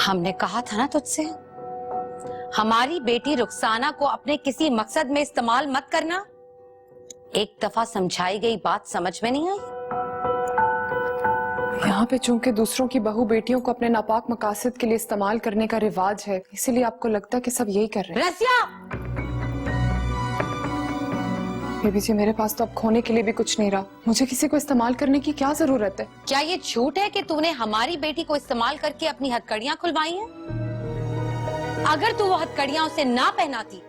हमने कहा था ना तुझसे, हमारी बेटी रुखसाना को अपने किसी मकसद में इस्तेमाल मत करना। एक दफा समझाई गई बात समझ में नहीं आई? यहाँ पे चूंकि दूसरों की बहू बेटियों को अपने नापाक मकासद के लिए इस्तेमाल करने का रिवाज है, इसीलिए आपको लगता है कि सब यही कर रहे हैं। रसिया! बेबी जी, मेरे पास तो अब खोने के लिए भी कुछ नहीं रहा। मुझे किसी को इस्तेमाल करने की क्या जरूरत है? क्या ये झूठ है कि तूने हमारी बेटी को इस्तेमाल करके अपनी हथकड़ियां खुलवाई हैं? अगर तू वो हथकड़ियां उसे ना पहनाती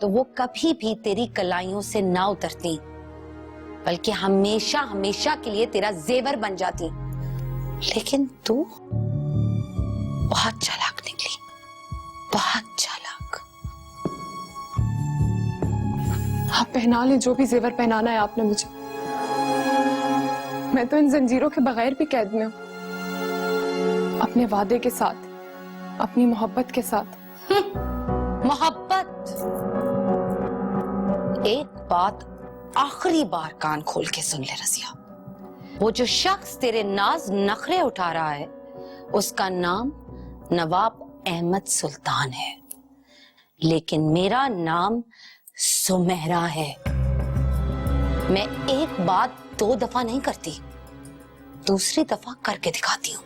तो वो कभी भी तेरी कलाइयों से ना उतरती, बल्कि हमेशा हमेशा के लिए तेरा जेवर बन जाती। लेकिन तू बहुत चालाक निकली, बहुत चालाक। आप पहना लें जो भी जेवर पहनाना है आपने मुझे। मैं तो इन जंजीरों के बगैर भी कैद में हूं, अपने वादे के साथ, अपनी मोहब्बत के साथ। मोहब्बत? एक बात आखिरी बार कान खोल के सुन ले रसिया, वो जो शख्स तेरे नाज नखरे उठा रहा है उसका नाम नवाब अहमद सुल्तान है, लेकिन मेरा नाम सुमेहरा है। मैं एक बात 2 दफा नहीं करती, दूसरी दफा करके दिखाती हूँ।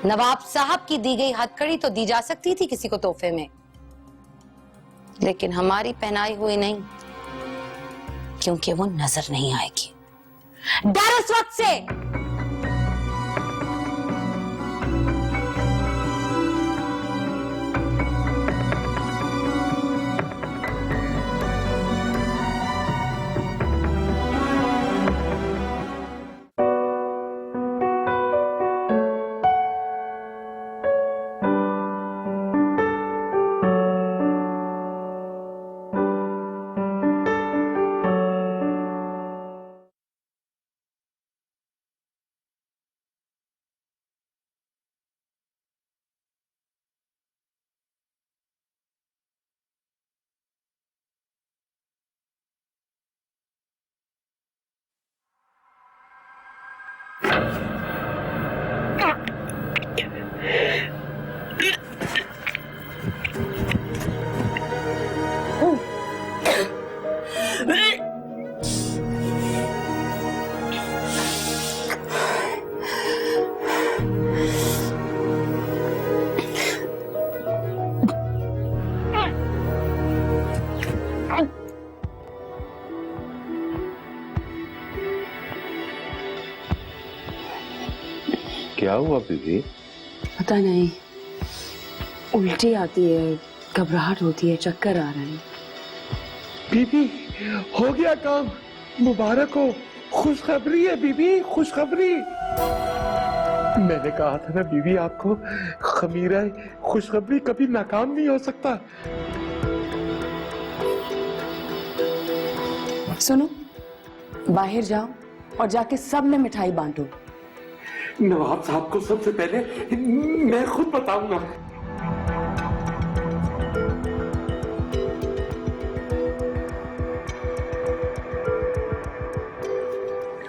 नवाब साहब की दी गई हथकड़ी तो दी जा सकती थी किसी को तोहफे में, लेकिन हमारी पहनाई हुई नहीं, क्योंकि वो नजर नहीं आएगी। डर उस वक्त से। क्या हुआ बीबी? पता नहीं, उल्टी आती है, घबराहट होती है, चक्कर आ रहे हैं। बीबी हो गया काम, मुबारक हो, खुशखबरी है बीबी, खुशखबरी। मैंने कहा था ना बीबी आपको, खमीरा खुशखबरी कभी नाकाम नहीं हो सकता। सुनो, बाहर जाओ और जाके सब में मिठाई बांटो। नवाब साहब को सबसे पहले मैं खुद बताऊंगा।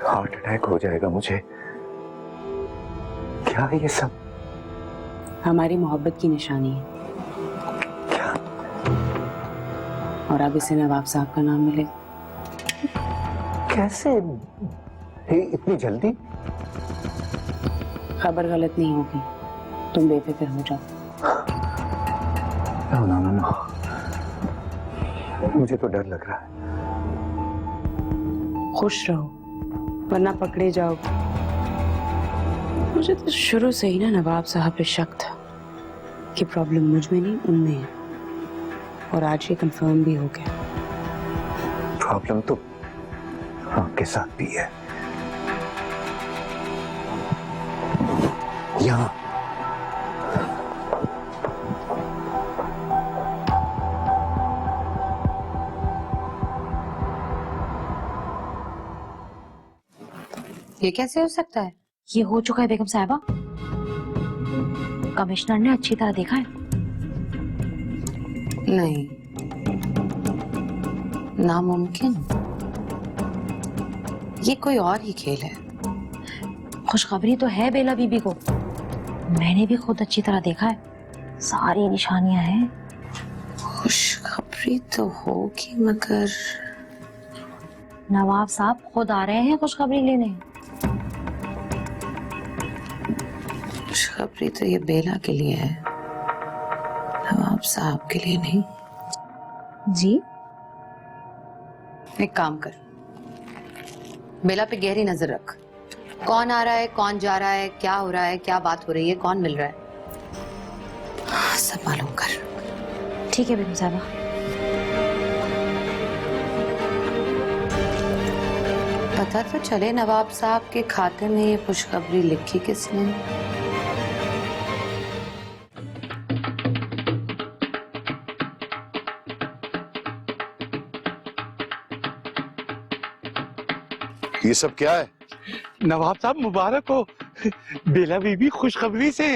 हार्ट अटैक हो जाएगा मुझे। क्या है ये सब? हमारी मोहब्बत की निशानी है। क्या? और अब इसे नवाब साहब का नाम मिले। कैसे? इतनी जल्दी? खबर गलत नहीं होगी, तुम बेफिक्र हो जाओ। ना, मुझे तो डर लग रहा है। खुश रहो, वरना पकड़े जाओ। मुझे तो शुरू से ही ना नवाब साहब पे शक था कि प्रॉब्लम मुझ में नहीं उनमें है, और आज ये कंफर्म भी हो गया। प्रॉब्लम तो आपके साथ भी है। यहाँ ये कैसे हो सकता है? ये हो चुका है बेगम साहिबा। कमिश्नर ने अच्छी तरह देखा है। नहीं, नामुमकिन। ये कोई और ही खेल है। खुशखबरी तो है बेला बीबी को, मैंने भी खुद अच्छी तरह देखा है, सारी निशानियां हैं। खुशखबरी तो होगी, मगर नवाब साहब खुद आ रहे हैं खुशखबरी लेने। खुशखबरी तो ये बेला के लिए है, नवाब साहब के लिए नहीं। जी, एक काम कर, बेला पे गहरी नजर रख। कौन आ रहा है, कौन जा रहा है, क्या हो रहा है, क्या बात हो रही है, कौन मिल रहा है, सब मालूम कर। ठीक है बेगम साहबा। पता तो चले नवाब साहब के खाते में ये खुशखबरी लिखी किसने। ये सब क्या है? नवाब साहब मुबारक हो, बेला बीबी खुशखबरी से।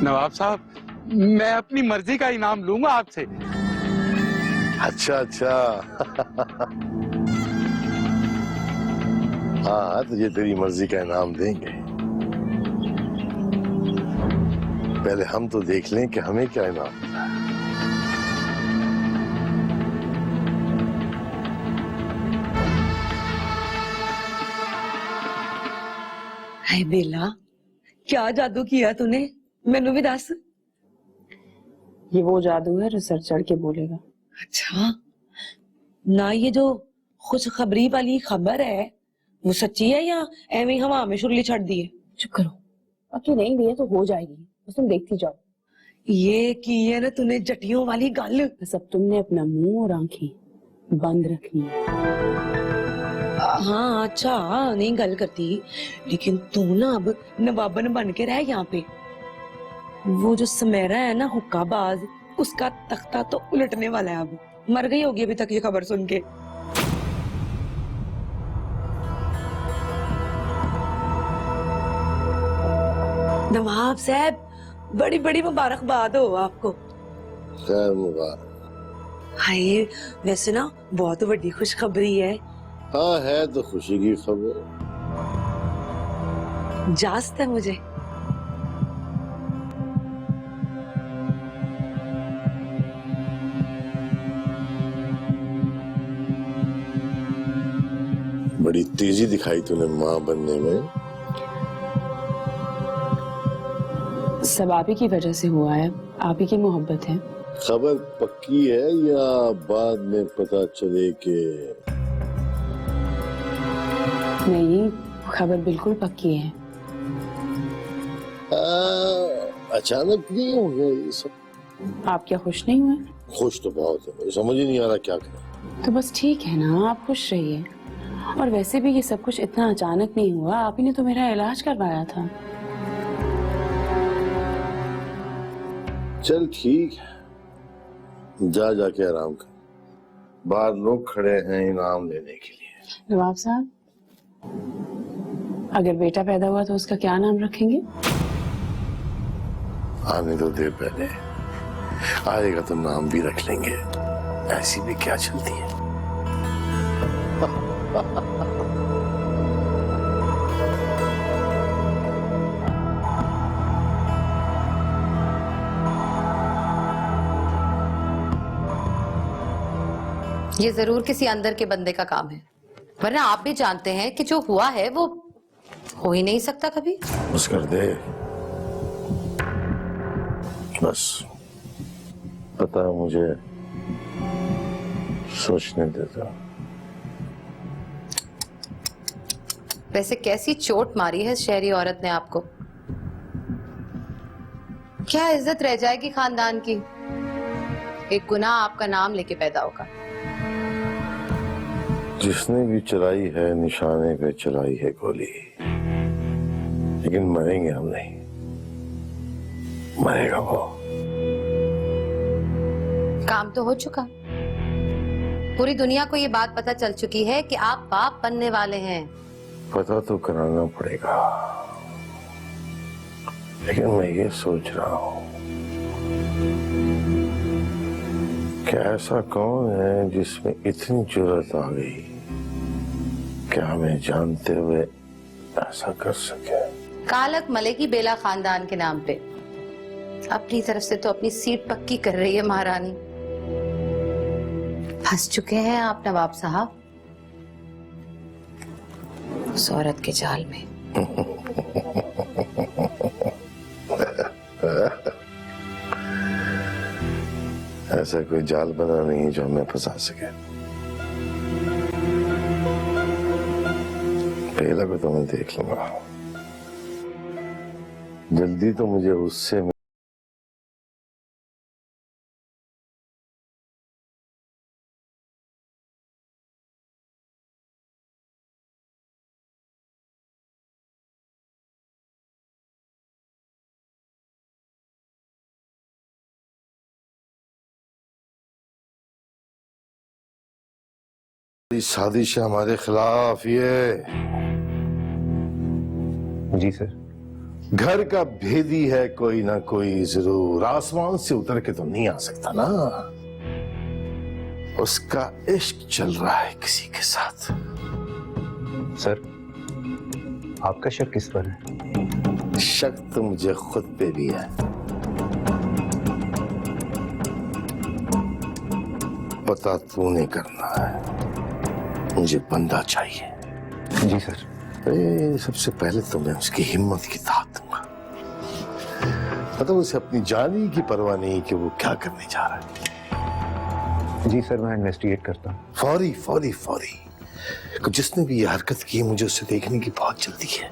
नवाब साहब, मैं अपनी मर्जी का इनाम लूंगा आपसे। अच्छा अच्छा। हाँ, तुझे तेरी मर्जी का इनाम देंगे। पहले हम तो देख लें कि हमें क्या इनाम मिला। हाय बेला, क्या जादू किया तूने, मैनू भी दस। ये वो जादू है जो सर चढ़ के बोलेगा। अच्छा, ना ये जो खुशखबरी वाली खबर है वो सच्ची है या एवं हवा में शुरली छड़ दी है? चुप करो, बाकी नहीं भी है तो हो जाएगी, बस तुम देखती जाओ। ये की है ना तूने जटियों वाली गल। बस अब तुमने अपना मुंह और आंखें बंद रखनी है। हाँ अच्छा, नहीं गल करती, लेकिन तू ना अब नवाबन बन के रह यहाँ पे। वो जो समेरा है ना हुक्काबाज, उसका तख्ता तो उलटने वाला है। अब मर गई होगी अभी तक ये खबर सुन के। नवाब साहब, बड़ी बड़ी मुबारकबाद हो आपको। खैर मुबारक। हाय, वैसे ना बहुत बड़ी खुशखबरी है। हाँ, है तो खुशी की खबर। जास्त है मुझे। बड़ी तेजी दिखाई तूने माँ बनने में। सब आप ही की वजह से हुआ है, आप ही की मोहब्बत है। खबर पक्की है या बाद में पता चले कि? नहीं, खबर बिल्कुल पक्की है। अचानक नहीं हो गया ये सब। आप क्या खुश नहीं हुए? खुश तो बहुत है, मुझे समझ ही नहीं आ रहा क्या करें। तो बस ठीक है ना, आप खुश रहिए। और वैसे भी ये सब कुछ इतना अचानक नहीं हुआ, आप ही ने तो मेरा इलाज करवाया था। चल ठीक है, जा जाके आराम कर। बाहर लोग खड़े हैं इनाम लेने के लिए। नवाब साहब, अगर बेटा पैदा हुआ तो उसका क्या नाम रखेंगे? आने तो दे पहले, आएगा तो नाम भी रख लेंगे। ऐसी भी क्या चलती है। ये जरूर किसी अंदर के बंदे का काम है, वरना आप भी जानते हैं कि जो हुआ है वो हो ही नहीं सकता कभी। बस कर दे, बस पता है मुझे, सोचने देता। वैसे कैसी चोट मारी है इस शहरी औरत ने आपको? क्या इज्जत रह जाएगी खानदान की? एक गुनाह आपका नाम लेके पैदा होगा। जिसने भी चलाई है निशाने पे चलाई है गोली, लेकिन मरेंगे हम नहीं, मरेगा वो। काम तो हो चुका, पूरी दुनिया को ये बात पता चल चुकी है कि आप बाप बनने वाले हैं। पता तो कराना पड़ेगा, लेकिन मैं ये सोच रहा हूं कि ऐसा कौन है जिसमें इतनी जुर्रत आ गई कि हमें जानते हुए ऐसा कर सके। कालक मलेकी बेला खानदान के नाम पे अपनी तरफ से तो अपनी सीट पक्की कर रही है महारानी। फंस चुके हैं आप नवाब साहब उस औरत के जाल में। ऐसा कोई जाल बना नहीं जो हमें फंसा सके। पहला को तो मैं देख लूंगा, जल्दी तो मुझे उससे साजिश है हमारे खिलाफ। ये जी सर। घर का भेदी है कोई ना कोई जरूर, आसमान से उतर के तो नहीं आ सकता ना। उसका इश्क चल रहा है किसी के साथ। सर आपका शक किस पर है? शक तो मुझे खुद पे भी है। पता तूने करना है, मुझे बंदा चाहिए। जी सर। सबसे पहले तो मैं उसकी हिम्मत की दाद दूंगा। मतलब उसे अपनी जानी की परवाह नहीं कि वो क्या करने जा रहा है। जी सर, मैं इन्वेस्टिगेट करता हूँ। फौरी फौरी फौरी। जिसने भी ये हरकत की है मुझे उसे देखने की बहुत जल्दी है।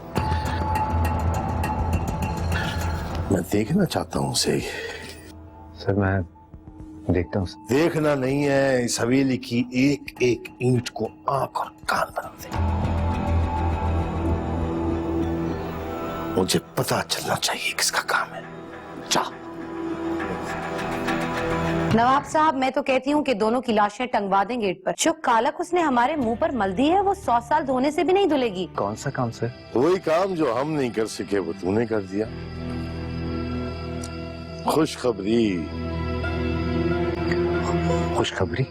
मैं देखना चाहता हूँ उसे। सर मैं देखता हूँ। देखना नहीं है, इस हवेली की एक एक ईंट को आंख और कान बना दे। मुझे पता चलना चाहिए किसका काम है। जा। नवाब साहब, मैं तो कहती हूँ कि दोनों की लाशें टंगवा दें गेट पर। जो कालक उसने हमारे मुंह पर मल दी है वो 100 साल धोने से भी नहीं धुलेगी। कौन सा काम सर? वही काम जो हम नहीं कर सके वो तूने कर दिया। खुशखबरी। खुशखबरी?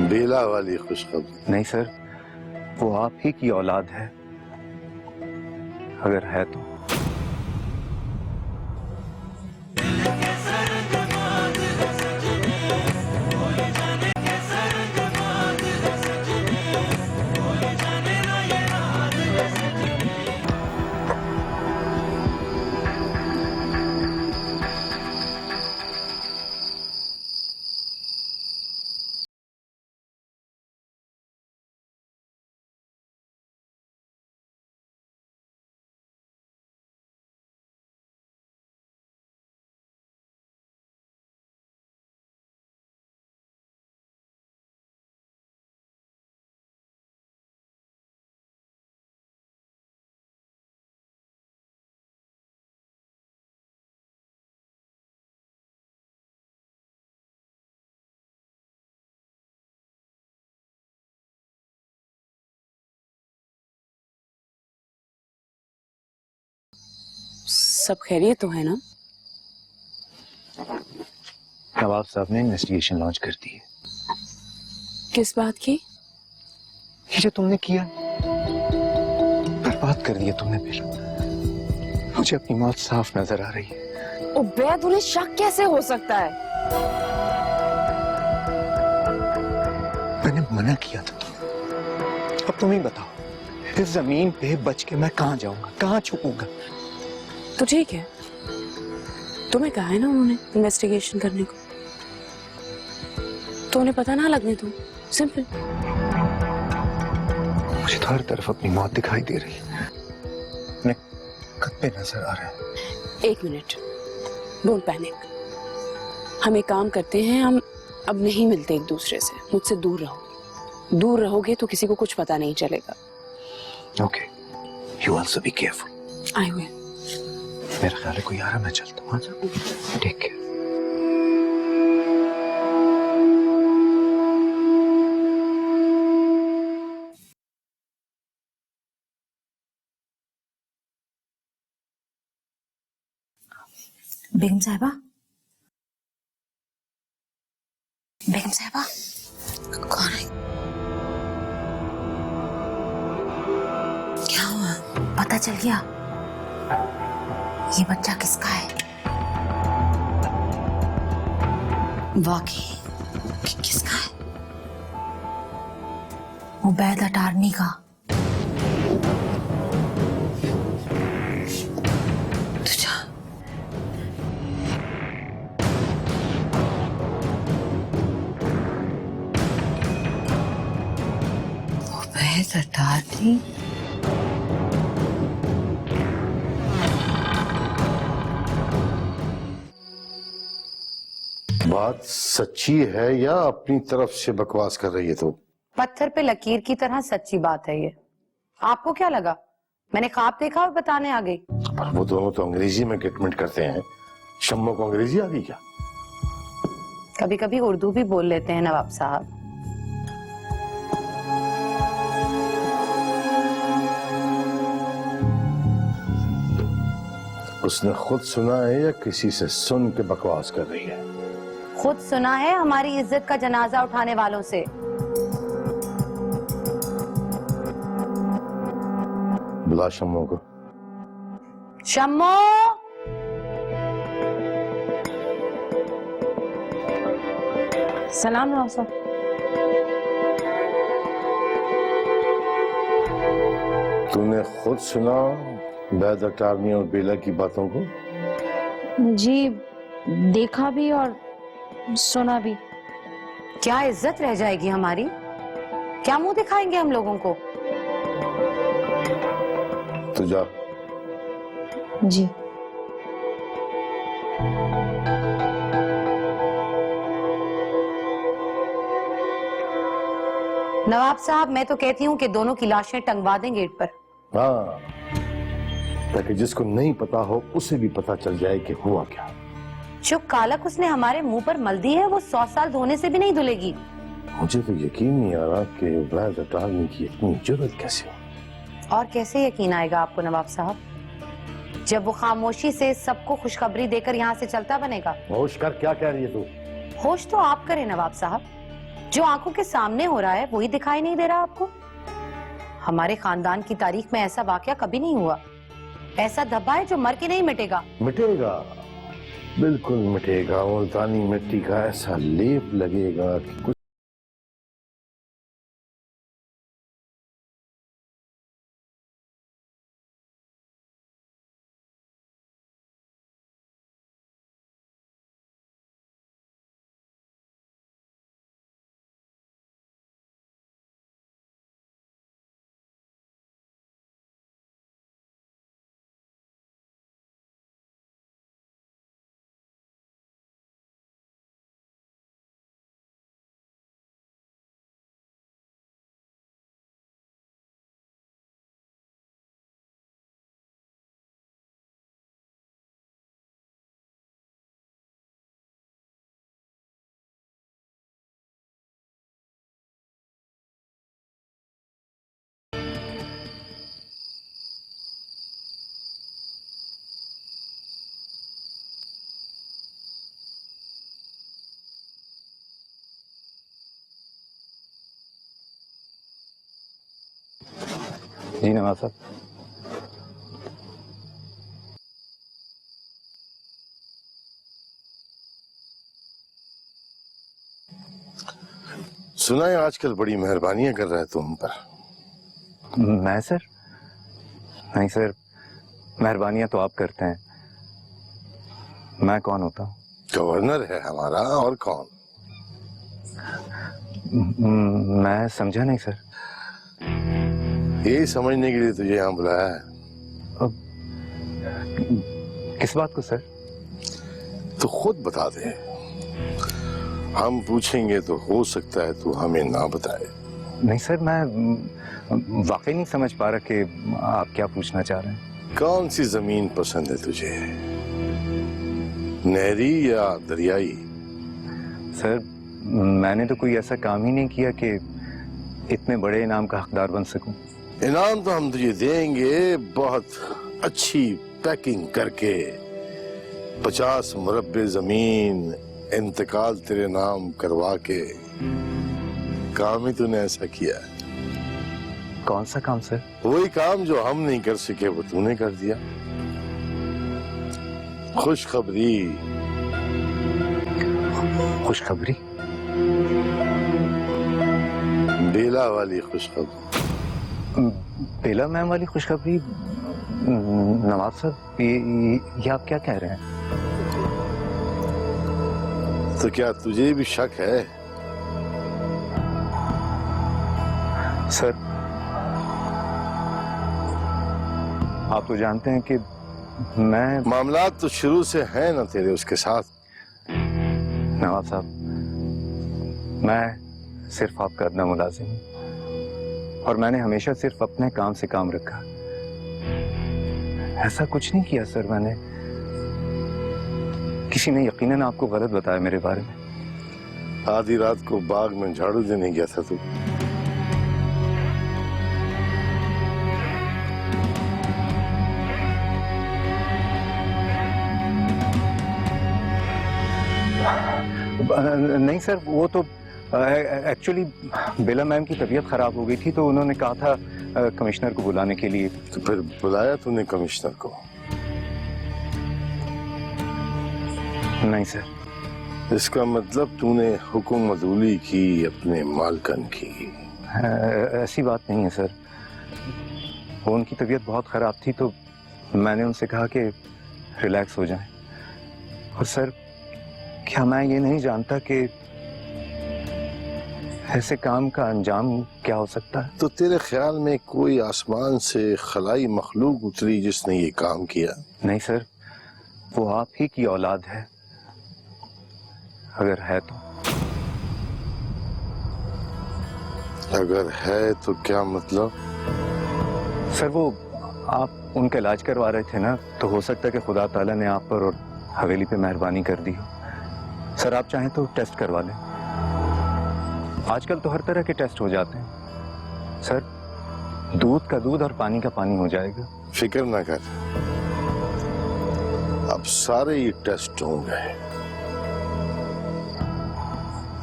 बेला वाली खुशखबरी। नहीं सर, वो आप ही की औलाद है, अगर है तो। सब खैरियत तो है ना? नवाब साहब ने इन्वेस्टिगेशन लॉन्च कर दी है। किस बात की? ये जो तुमने किया, बर्बाद कर दिया तुमने बिल। मुझे अपनी मौत साफ नजर आ रही है। उबैद, उन्हें शक कैसे हो सकता है? मैंने मना किया था। अब तुम ही बताओ, इस जमीन पे बच के मैं कहां जाऊंगा, कहां छुपूंगा? तो ठीक है, तुम्हें कहा है ना उन्होंने इन्वेस्टिगेशन करने को, तो उन्हें पता ना लगने दो। सिंपल। मुझे तो हर तरफ अपनी मौत दिखाई दे रही है। अपने कत्ते नजर आ रहे हैं। एक मिनट, डोंट पैनिक। हम एक काम करते हैं, हम अब नहीं मिलते एक दूसरे से। मुझसे दूर रहो। दूर रहोगे तो किसी को कुछ पता नहीं चलेगा। Okay, you also be careful. I will. मेरा ख्याल है कोई आ रहा, मैं चलता हूँ। Take care. बेगम साहिबा, बेगम साहिबा, कौन है? क्या हुआ? पता चल गया? ये बच्चा किसका है? वाकई किसका है? उबैद अटारनी का। तुझा उबैद अटारनी? बात सच्ची है या अपनी तरफ से बकवास कर रही है तू? पत्थर पे लकीर की तरह सच्ची बात है ये। आपको क्या लगा मैंने ख्वाब देखा और बताने आ गई? पर वो दोनों तो अंग्रेजी में ट्रीटमेंट करते हैं। शम्मो को अंग्रेजी आ गई क्या? कभी कभी उर्दू भी बोल लेते हैं नवाब साहब। उसने खुद सुना है या किसी से सुन के बकवास कर रही है? खुद सुना है हमारी इज्जत का जनाजा उठाने वालों से। बुला शम्मो को। शम्मो! सलाम नवाब साहब। तूने खुद सुना बैद अटारनी और बेला की बातों को? जी, देखा भी और सुना भी। क्या इज्जत रह जाएगी हमारी? क्या मुंह दिखाएंगे हम लोगों को? तू जा। जी। नवाब साहब, मैं तो कहती हूँ कि दोनों की लाशें टंगवा दें गेट पर। हाँ, ताकि जिसको नहीं पता हो उसे भी पता चल जाए कि हुआ क्या। जो कालक उसने हमारे मुंह पर मल दी है वो 100 साल धोने से भी नहीं धुलेगी। मुझे तो यकीन नहीं आ रहा कि बैद अटारनी की इतनी जुर्रत कैसे हो। और कैसे यकीन आएगा आपको नवाब साहब, जब वो खामोशी से सबको खुशखबरी देकर यहाँ से चलता बनेगा? होश कर, क्या कह रही है तू? होश तो आप करें नवाब साहब। जो आंखों के सामने हो रहा है वही दिखाई नहीं दे रहा आपको? हमारे खानदान की तारीख में ऐसा वाकया कभी नहीं हुआ। ऐसा धब्बा है जो मर के नहीं मिटेगा। मिटेगा, बिल्कुल मिटेगा। मुल्तानी मिट्टी का ऐसा लेप लगेगा कि कुछ जी नवाब साहब। सुना है आजकल बड़ी मेहरबानियां कर रहे हो तुम पर। मैं सर? नहीं सर, मेहरबानियां तो आप करते हैं। मैं कौन होता हूँ? गवर्नर है हमारा, और कौन? मैं समझा नहीं सर। यही समझने के लिए तुझे यहाँ बुलाया है। किस बात को सर? तो खुद बता दे, हम पूछेंगे तो हो सकता है तू हमें ना बताए। नहीं सर, मैं वाकई नहीं समझ पा रहा कि आप क्या पूछना चाह रहे हैं। कौन सी जमीन पसंद है तुझे, नहरी या दरियाई? सर मैंने तो कोई ऐसा काम ही नहीं किया कि इतने बड़े इनाम का हकदार बन सकूं। इनाम तो हम तुझे देंगे, बहुत अच्छी पैकिंग करके 50 मुरब्बे जमीन इंतकाल तेरे नाम करवा के। काम ही तूने ऐसा किया है। कौन सा काम सर? वही काम जो हम नहीं कर सके वो तूने कर दिया। खुशखबरी। खुशखबरी? बेला वाली खुशखबरी। बेला मैम वाली खुशखबरी? नवाब साहब ये आप क्या कह रहे हैं? तो क्या तुझे भी शक है? सर आप तो जानते हैं कि मैं मामलात तो शुरू से है ना तेरे उसके साथ। नवाब साहब, मैं सिर्फ आपका अदना मुलाजिम हूं और मैंने हमेशा सिर्फ अपने काम से काम रखा। ऐसा कुछ नहीं किया सर मैंने। किसी ने यकीनन आपको गलत बताया मेरे बारे में। आधी रात को बाग में झाड़ू देने गया था तू। नहीं सर, वो तो एक्चुअली बेला मैम की तबीयत खराब हो गई थी तो उन्होंने कहा था कमिश्नर को बुलाने के लिए। तो फिर बुलाया तूने कमिश्नर को? नहीं सर। इसका मतलब तूने हुक्म अदूली की अपने मालकन की? ऐसी बात नहीं है सर। वो उनकी तबीयत बहुत खराब थी तो मैंने उनसे कहा कि रिलैक्स हो जाएं। और सर क्या मैं ये नहीं जानता कि ऐसे काम का अंजाम क्या हो सकता है? तो तेरे ख्याल में कोई आसमान से खलाई मखलूक उतरी जिसने ये काम किया? नहीं सर, वो आप ही की औलाद है, अगर है तो। अगर है तो क्या मतलब? सर वो आप उनका इलाज करवा रहे थे ना, तो हो सकता है कि खुदा ताला ने आप पर और हवेली पे मेहरबानी कर दी हो। सर आप चाहें तो टेस्ट करवा लें। आजकल तो हर तरह के टेस्ट हो जाते हैं सर। दूध का दूध और पानी का पानी हो जाएगा। फिक्र ना कर, अब सारे ये टेस्ट होंगे।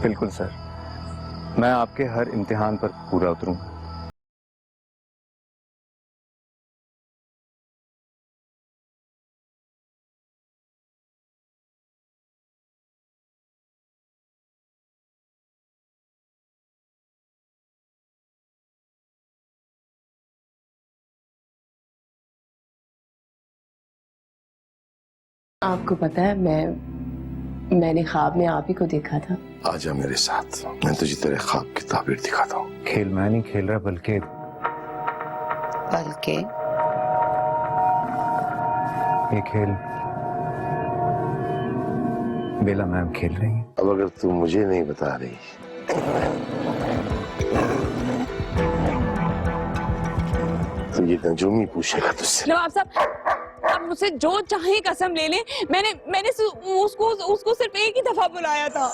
बिल्कुल सर, मैं आपके हर इम्तिहान पर पूरा उतरूंगा। आपको पता है मैंने ख्वाब में आप ही को देखा था। आजा मेरे साथ, मैं तुझे तेरे ख्वाब की ताबीर दिखाता हूँ। खेल मैं नहीं खेल रहा, बल्कि ये खेल बेला मैम खेल रही है। अब अगर तू मुझे नहीं बता रही तो ये नजूमी पूछेगा तुझसे। नवाब साहब आप मुझसे जो चाहे कसम ले लें, मैंने उसको सिर्फ एक ही दफा बुलाया था।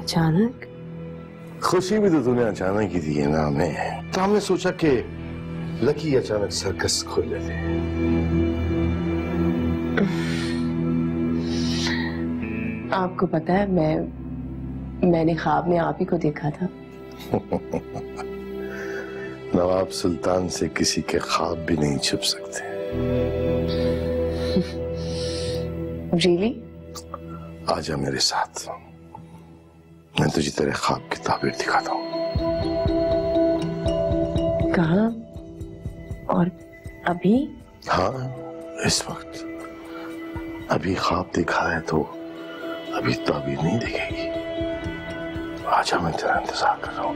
अचानक? खुशी भी तो तूने अचानक ही दी है ना हमें, तो हमने सोचा कि लकी अचानक सर्कस खोल लेते। आपको पता है मैंने ख्वाब में आप ही को देखा था। नवाब सुल्तान से किसी के ख्वाब भी नहीं छुप सकते। रियली? आजा मेरे साथ, मैं तुझे तेरे ख्वाब की ताबीर दिखाता हूँ। कहाँ और अभी? हाँ, इस वक्त। अभी ख्वाब देखा है तो अभी ताबीर नहीं दिखेगी। आजा, मैं तेरा इंतजार कर रहा हूँ।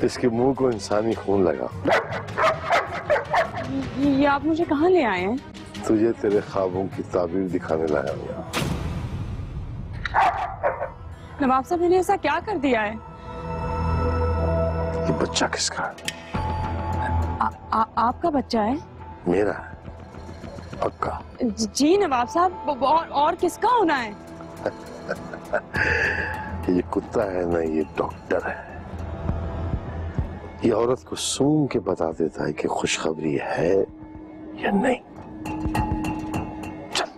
इसके मुंह को इंसानी खून लगा। ये आप मुझे कहाँ ले आए हैं? तुझे तेरे ख्वाबों की ताबीर दिखाने लाया हूँ। नवाब साहब, मैंने ऐसा क्या कर दिया है? ये बच्चा किसका है? आपका बच्चा है? मेरा है, पक्का। जी नवाब साहब, और किसका होना है? ये कुत्ता है ना, ये डॉक्टर है। ये औरत को सूंघ के बता देता है कि खुशखबरी है या नहीं। चल।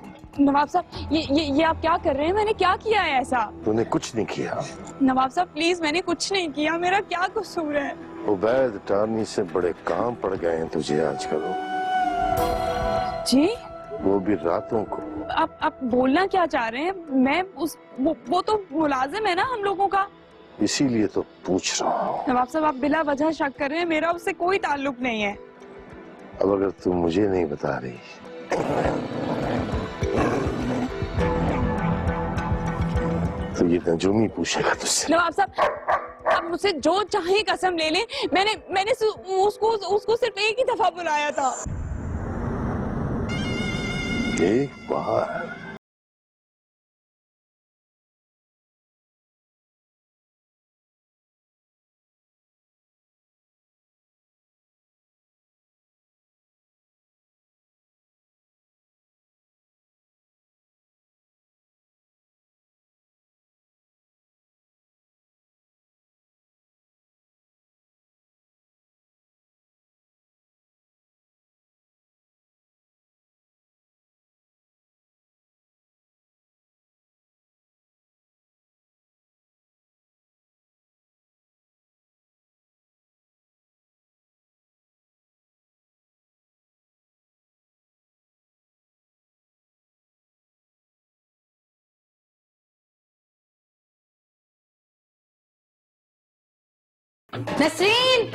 नवाब साहब, ये आप क्या कर रहे हैं? मैंने क्या किया है ऐसा? तूने कुछ नहीं किया। नवाब साहब प्लीज, मैंने कुछ नहीं किया। मेरा क्या कसूर है? उबैद टारनी से बड़े काम पड़ गए हैं तुझे आजकल। जी? वो भी रातों को। आप बोलना क्या चाह रहे हैं? मैं वो तो मुलाजिम है ना हम लोगों का। इसीलिए तो पूछ रहा हूँ। नवाब साहब, आप बिला वजह शक कर रहे हैं। मेरा उससे कोई ताल्लुक नहीं है। अब अगर तू मुझे नहीं बता रही तो ये नजूमी पूछेगा तुझसे। नवाब साहब, आप मुझसे जो चाहे कसम ले लें। मैंने उसको सिर्फ एक ही दफा बुलाया था। एक बार? नसरीन,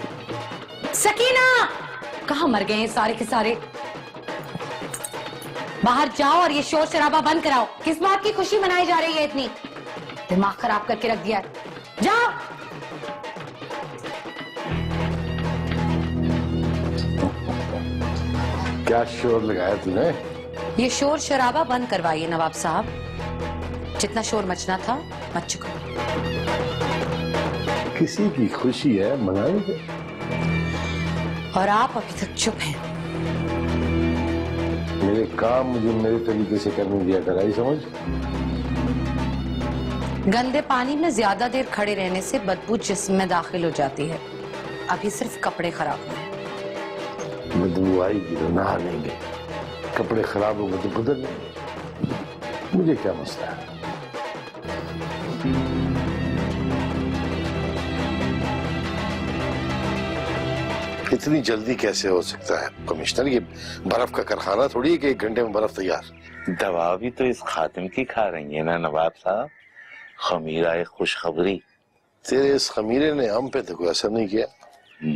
सकीना, कहाँ मर गए हैं सारे के सारे? बाहर जाओ और ये शोर शराबा बंद कराओ। किस बात की खुशी मनाई जा रही है इतनी? दिमाग खराब करके रख दिया है। जाओ। क्या शोर लगाया तूने? ये शोर शराबा बंद करवाइए नवाब साहब। जितना शोर मचना था मच चुका। किसी की खुशी है, मनाएंगे। और आप अभी तक चुप हैं। मेरे काम मुझे मेरे तरीके से करने दिया कर, आई समझ? गंदे पानी में ज्यादा देर खड़े रहने से बदबू जिस्म में दाखिल हो जाती है। अभी सिर्फ कपड़े खराब हुए हैं। बदबू आएगी तो नहा लेंगे, कपड़े खराब हो गए तो बदल लेंगे। मुझे क्या मसला है? इतनी जल्दी कैसे हो सकता है कमिश्नर? ये बर्फ का कारखाना थोड़ी है कि 1 घंटे में बर्फ तैयार। दवा भी तो इस खातिम की खा रही है ना नवाब साहब। खमीरा एक खुशखबरी। तेरे इस खमीरे ने हम पे तो कोई असर नहीं किया।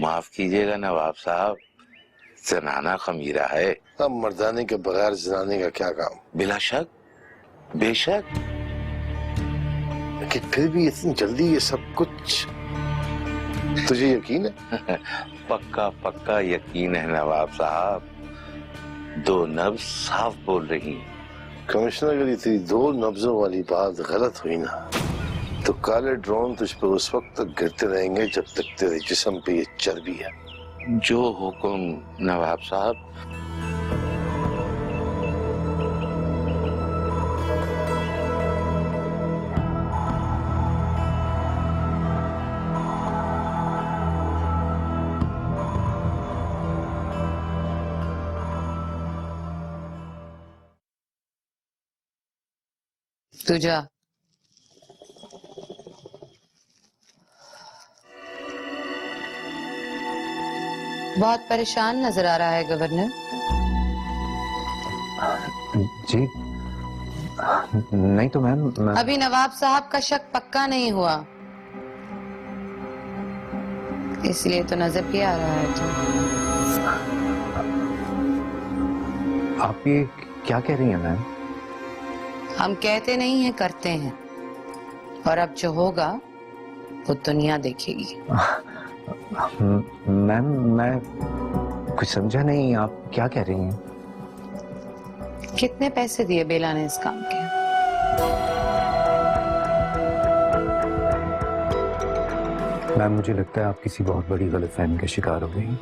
माफ कीजिएगा नवाब साहब, जनाना खमीरा है। अब मर्दाने के बगैर जनाने का क्या काम? बिला शक, बेशक, लेकिन फिर भी इतनी जल्दी ये सब कुछ तुझे यकीन है? पक्का पक्का यकीन है नवाब साहब। 2 नब्ज साफ बोल रही हैं। कमिश्नर अगर ये तेरी 2 नब्जों वाली बात गलत हुई ना तो काले ड्रोन तुझ पे उस वक्त तक गिरते रहेंगे जब तक तेरे जिस्म पे ये चर्बी है। जो हुक्म नवाब साहब। तू जा। बहुत परेशान नजर आ रहा है गवर्नर। जी नहीं तो मैम अभी नवाब साहब का शक पक्का नहीं हुआ, इसलिए तो नजर भी आ रहा है जी। आप ये क्या कह रही हैं मैम? हम कहते नहीं हैं, करते हैं, और अब जो होगा वो दुनिया देखेगी। मैम मैं कुछ समझा नहीं, आप क्या कह रही हैं? कितने पैसे दिए बेला ने इस काम के? मैम मुझे लगता है आप किसी बहुत बड़ी गलतफहमी का शिकार हो गई।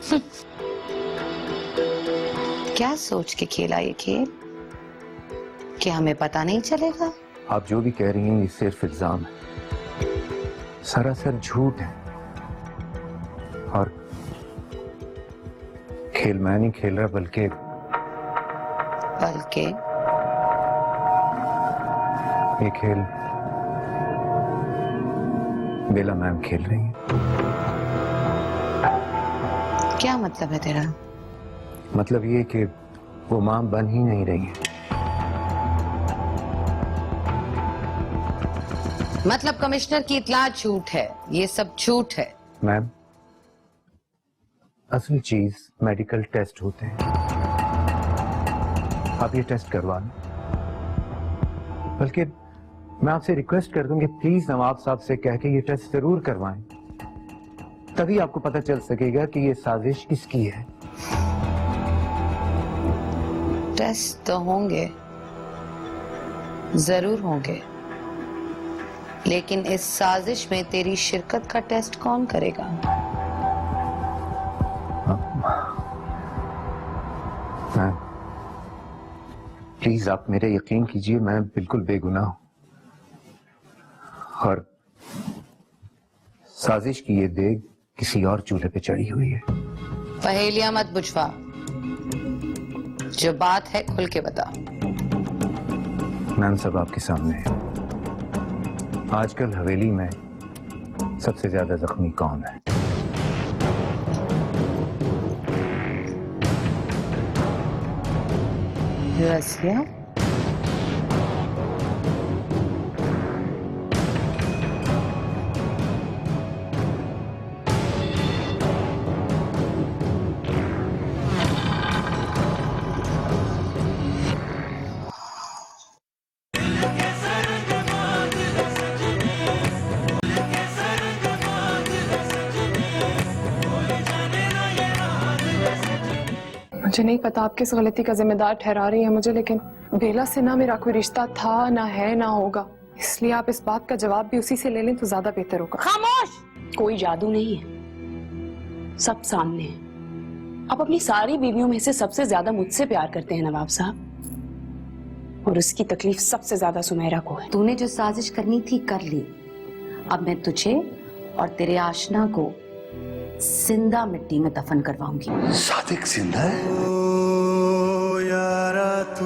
क्या सोच के खेला ये खेल कि हमें पता नहीं चलेगा? आप जो भी कह रही हैं ये सिर्फ इल्जाम है, सरासर झूठ है। और खेल मैं नहीं खेल रहा बल्कि ये खेल बेला मैम खेल रही है। क्या मतलब है तेरा? मतलब ये कि वो मां बन ही नहीं रही है। मतलब कमिश्नर की इतलात झूठ है, ये सब झूठ है। मैम असली चीज मेडिकल टेस्ट होते हैं, आप ये टेस्ट करवा लें। बल्कि मैं आपसे रिक्वेस्ट कर दूंगी प्लीज नवाब साहब से कह के ये टेस्ट जरूर करवाएं, तभी आपको पता चल सकेगा कि ये साजिश किसकी है। टेस्ट तो होंगे, जरूर होंगे, लेकिन इस साजिश में तेरी शिरकत का टेस्ट कौन करेगा? मैम प्लीज आप मेरे यकीन कीजिए, मैं बिल्कुल बेगुनाह हूं और साजिश की ये देग किसी और चूल्हे पे चढ़ी हुई है। पहेलियां मत बुझवा, जो बात है खुल के बता। मैम सब आपके सामने है। आजकल हवेली में सबसे ज्यादा जख्मी कौन है? रसिया? मुझे नहीं पता आप किस गलती का जिम्मेदार ठहरा रही हैं मुझे, लेकिन बेला से ना मेरा कोई रिश्ता था, ना है, ना होगा। इसलिए आप इस बात का जवाब भी उसी से ले लें तो ज्यादा बेहतर होगा। खामोश! कोई जादू नहीं है, सब सामने है। आप अपनी सारी बीवियों में से सबसे ज्यादा मुझसे प्यार करते हैं नवाब साहब, और उसकी तकलीफ सबसे ज्यादा सुमेरा को है। तूने जो साजिश करनी थी कर ली। अब मैं तुझे और तेरे आशना को जिंदा मिट्टी में दफन करवाऊंगी। सादिक जिंदा है? ओ यारा तू